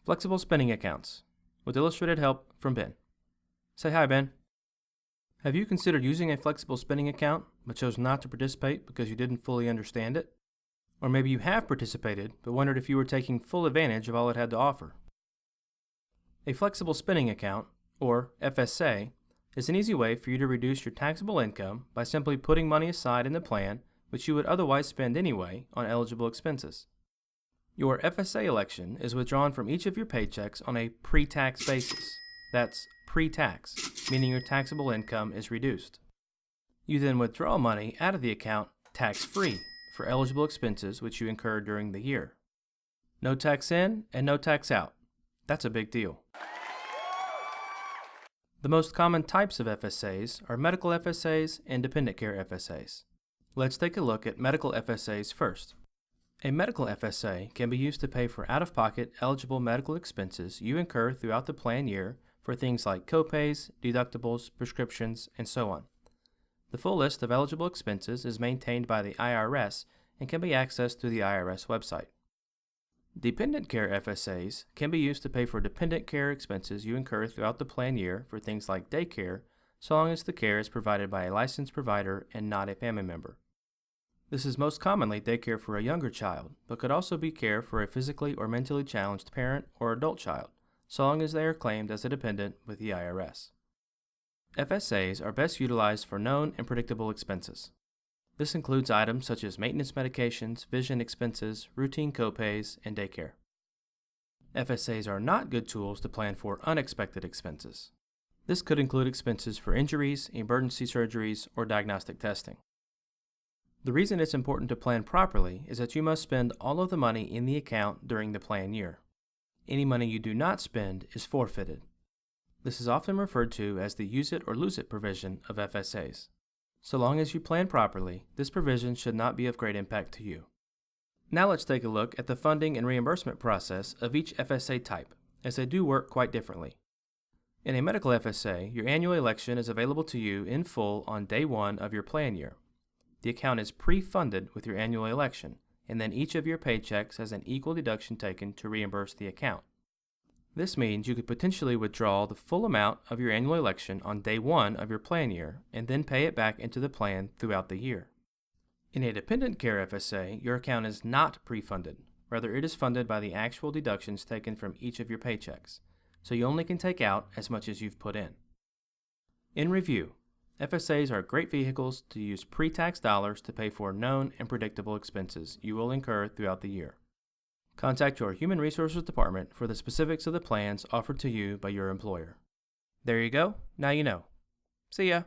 Flexible spending accounts, with illustrated help from Ben. Say hi, Ben. Have you considered using a flexible spending account but chose not to participate because you didn't fully understand it? Or maybe you have participated but wondered if you were taking full advantage of all it had to offer. A flexible spending account, or FSA, is an easy way for you to reduce your taxable income by simply putting money aside in the plan which you would otherwise spend anyway on eligible expenses. Your FSA election is withdrawn from each of your paychecks on a pre-tax basis. That's pre-tax, meaning your taxable income is reduced. You then withdraw money out of the account tax-free for eligible expenses which you incur during the year. No tax in and no tax out. That's a big deal. The most common types of FSAs are medical FSAs and dependent care FSAs. Let's take a look at medical FSAs first. A medical FSA can be used to pay for out-of-pocket eligible medical expenses you incur throughout the plan year for things like copays, deductibles, prescriptions, and so on. The full list of eligible expenses is maintained by the IRS and can be accessed through the IRS website. Dependent care FSAs can be used to pay for dependent care expenses you incur throughout the plan year for things like daycare, so long as the care is provided by a licensed provider and not a family member. This is most commonly daycare for a younger child, but could also be care for a physically or mentally challenged parent or adult child, so long as they are claimed as a dependent with the IRS. FSAs are best utilized for known and predictable expenses. This includes items such as maintenance medications, vision expenses, routine copays, and daycare. FSAs are not good tools to plan for unexpected expenses. This could include expenses for injuries, emergency surgeries, or diagnostic testing. The reason it's important to plan properly is that you must spend all of the money in the account during the plan year. Any money you do not spend is forfeited. This is often referred to as the use it or lose it provision of FSAs. So long as you plan properly, this provision should not be of great impact to you. Now let's take a look at the funding and reimbursement process of each FSA type, as they do work quite differently. In a medical FSA, your annual election is available to you in full on day one of your plan year. The account is pre-funded with your annual election, and then each of your paychecks has an equal deduction taken to reimburse the account. This means you could potentially withdraw the full amount of your annual election on day one of your plan year and then pay it back into the plan throughout the year. In a dependent care FSA, your account is not pre-funded. Rather, it is funded by the actual deductions taken from each of your paychecks, so you only can take out as much as you've put in. In review, FSAs are great vehicles to use pre-tax dollars to pay for known and predictable expenses you will incur throughout the year. Contact your Human Resources Department for the specifics of the plans offered to you by your employer. There you go, now you know. See ya!